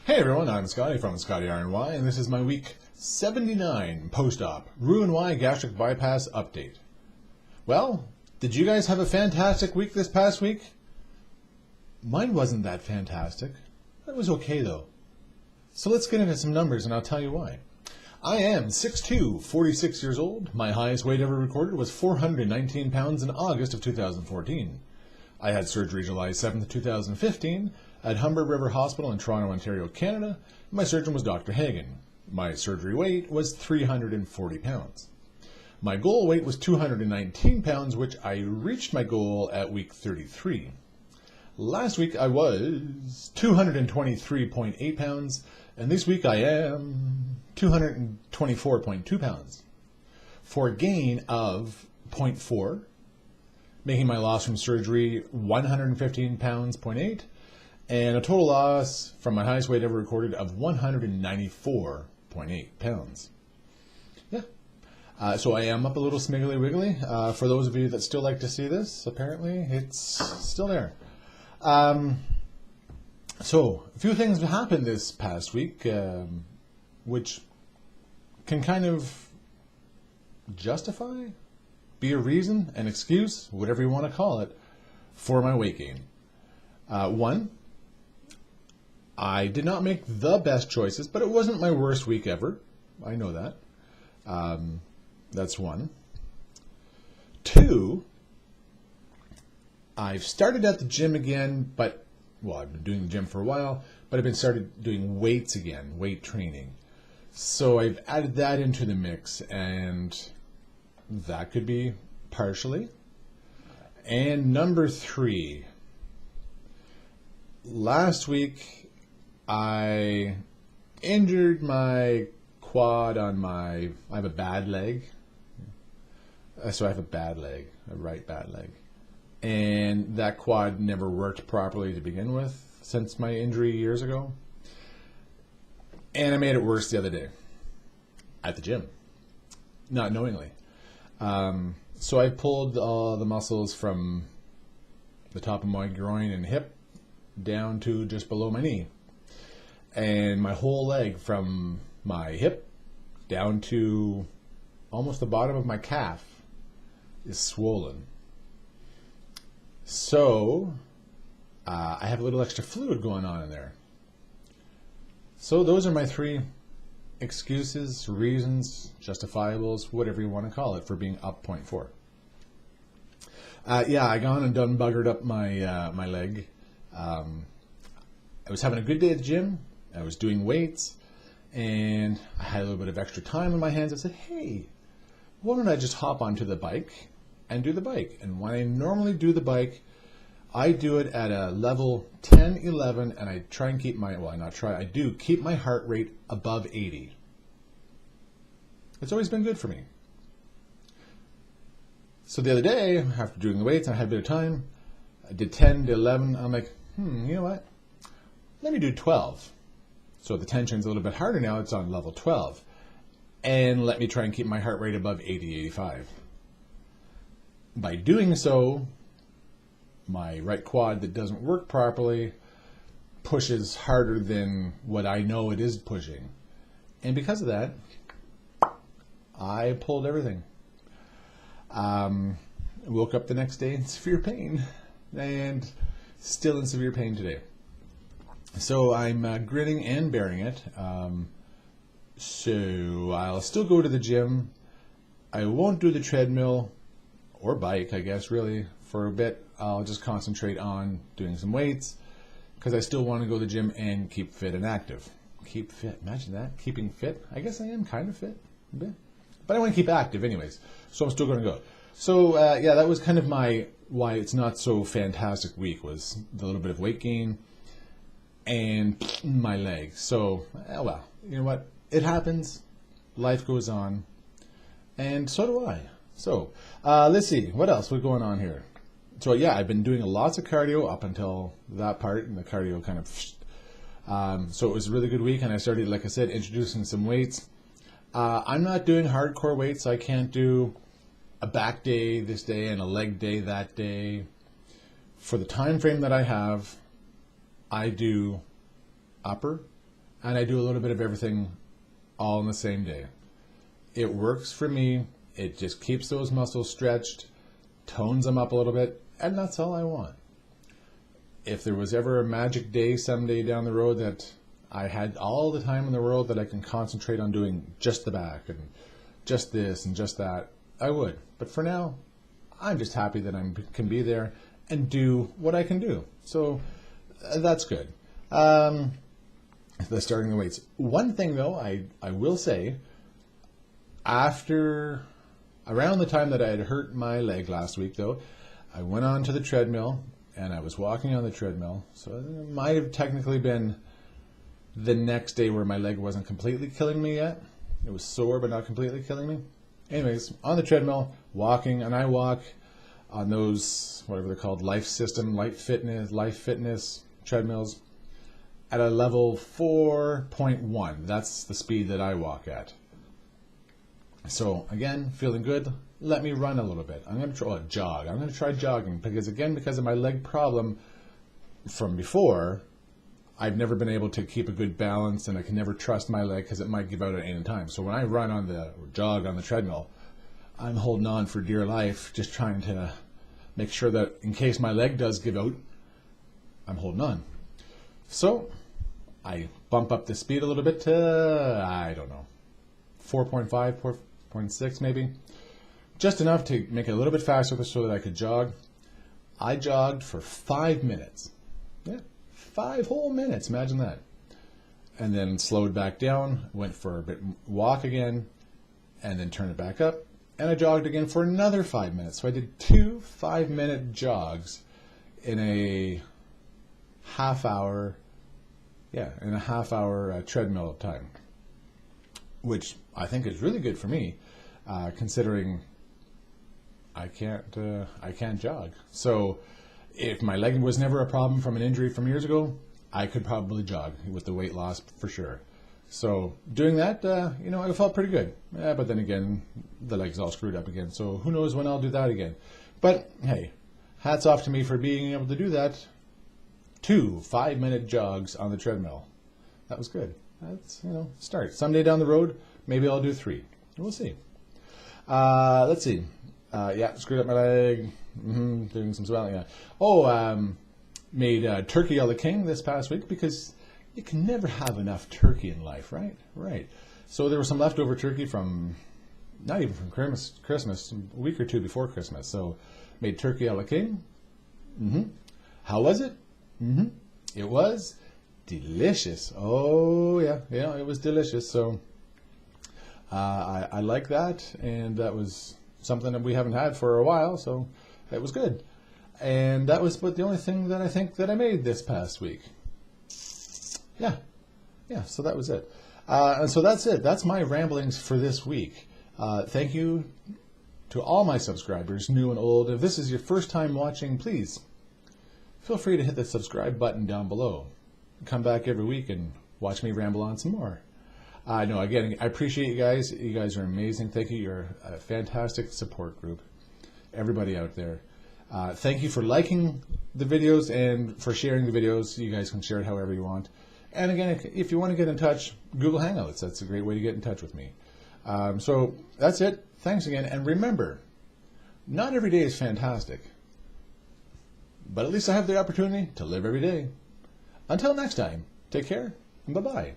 Hey everyone, I'm Skotti from Skotti RNY, and this is my week 79 post-op Roux-en-Y gastric bypass update. Well, did you guys have a fantastic week this past week? Mine wasn't that fantastic. It was okay though. So let's get into some numbers and I'll tell you why. I am 6'2", 46 years old. My highest weight ever recorded was 419 pounds in August of 2014. I had surgery July 7th, 2015 at Humber River Hospital in Toronto, Ontario, Canada. My surgeon was Dr. Hagen. My surgery weight was 340 pounds. My goal weight was 219 pounds, which I reached my goal at week 33. Last week I was 223.8 pounds, and this week I am 224.2 pounds, for a gain of 0.4, making my loss from surgery 115 pounds, 0.8, and a total loss from my highest weight ever recorded of 194.8 pounds. Yeah. So I am up a little smiggly wiggly. For those of you that still like to see this, apparently it's still there. So a few things happened this past week, which can kind of justify, be a reason, an excuse, whatever you want to call it, for my weight gain. One, I did not make the best choices, but it wasn't my worst week ever. I know that. That's one. Two, I've started at the gym again, but, well, I've been doing the gym for a while, but I've been started doing weights again, weight training. So I've added that into the mix, and that could be partially. And number three, last week I injured my quad on I have a bad leg. So I have a bad leg, a right bad leg. And that quad never worked properly to begin with since my injury years ago. And I made it worse the other day at the gym, not knowingly. So I pulled all the muscles from the top of my groin and hip down to just below my knee. And my whole leg from my hip down to almost the bottom of my calf is swollen. So I have a little extra fluid going on in there. So those are my three excuses, reasons, justifiables, whatever you want to call it, for being up 0.4. Yeah, I gone and done buggered up my my leg. I was having a good day at the gym. I was doing weights, and I had a little bit of extra time on my hands. I said, hey, why don't I just hop onto the bike and do the bike? And when I normally do the bike, I do it at a level 10, 11, and I try and keep my, well, not try, I do keep my heart rate above 80. It's always been good for me. So the other day, after doing the weights, I had a bit of time. I did 10 to 11. I'm like, you know what? Let me do 12. So the tension's a little bit harder now. It's on level 12. And let me try and keep my heart rate above 80, 85. By doing so, my right quad that doesn't work properly pushes harder than what I know it is pushing. And because of that, I pulled everything. Woke up the next day in severe pain, and still in severe pain today. So I'm grinning and bearing it. So I'll still go to the gym. I won't do the treadmill or bike, I guess, really, for a bit. I'll just concentrate on doing some weights because I still want to go to the gym and keep fit and active. Keep fit. Imagine that. Keeping fit. I guess I am kind of fit a bit. But I want to keep active anyways. So I'm still going to go. So, yeah, that was kind of my why it's not so fantastic week, was the little bit of weight gain and my leg. So, well, you know what? It happens. Life goes on. And so do I. So, let's see. What else was going on here? So, yeah, I've been doing lots of cardio up until that part, and the cardio kind of... so it was a really good week, and I started, like I said, introducing some weights. I'm not doing hardcore weights. I can't do a back day this day and a leg day that day. For the time frame that I have, I do upper and I do a little bit of everything all in the same day. It works for me. It just keeps those muscles stretched, tones them up a little bit, and that's all I want. If there was ever a magic day someday down the road that I had all the time in the world that I can concentrate on doing just the back and just this and just that, I would. But for now, I'm just happy that I can be there and do what I can do. So that's good. The starting the weights. One thing though, I will say, around the time that I had hurt my leg last week though, I went on to the treadmill and I was walking on the treadmill. So it might have technically been the next day where my leg wasn't completely killing me yet. It was sore but not completely killing me. Anyways, on the treadmill, walking, and I walk on those, whatever they're called, life fitness treadmills at a level 4.1. That's the speed that I walk at. So again, feeling good. Let me run a little bit. I'm going to try jog. I'm going to try jogging because of my leg problem from before, I've never been able to keep a good balance, and I can never trust my leg because it might give out at any time. So when I run on the jog on the treadmill, I'm holding on for dear life, just trying to make sure that in case my leg does give out, I'm holding on. So I bump up the speed a little bit to, I don't know, 4.5, 4.6 maybe. Just enough to make it a little bit faster so that I could jog. I jogged for 5 minutes. Yeah, 5 whole minutes, imagine that. And then slowed back down, went for a bit walk again, and then turned it back up. And I jogged again for another 5 minutes. So I did 2 5-minute jogs in a half hour, treadmill time, which I think is really good for me, considering I can't jog. So if my leg was never a problem from an injury from years ago, I could probably jog with the weight loss for sure. So doing that, I felt pretty good. But then again, the leg's all screwed up again. So who knows when I'll do that again. But hey, hats off to me for being able to do that. 2 5-minute jogs on the treadmill. That was good. That's, start. Someday down the road, maybe I'll do 3. We'll see. Let's see. Screwed up my leg. Doing some swelling. Yeah. Made turkey a la king this past week because you can never have enough turkey in life, right? Right. So there was some leftover turkey from, not even from Christmas, a week or 2 before Christmas. So made turkey a la king. How was it? It was delicious. Oh yeah, it was delicious. So I like that, and that was something that we haven't had for a while, so it was good. And that was the only thing that I think that I made this past week. Yeah, so that was it. And so that's it. That's my ramblings for this week. Thank you to all my subscribers, new and old. If this is your first time watching, please feel free to hit the subscribe button down below. Come back every week and watch me ramble on some more. Again, I appreciate you guys. You guys are amazing. Thank you. You're a fantastic support group. Everybody out there. Thank you for liking the videos and for sharing the videos. You guys can share it however you want. And again, if you want to get in touch, Google Hangouts. That's a great way to get in touch with me. So that's it. Thanks again. And remember, not every day is fantastic. But at least I have the opportunity to live every day. Until next time, take care and bye-bye.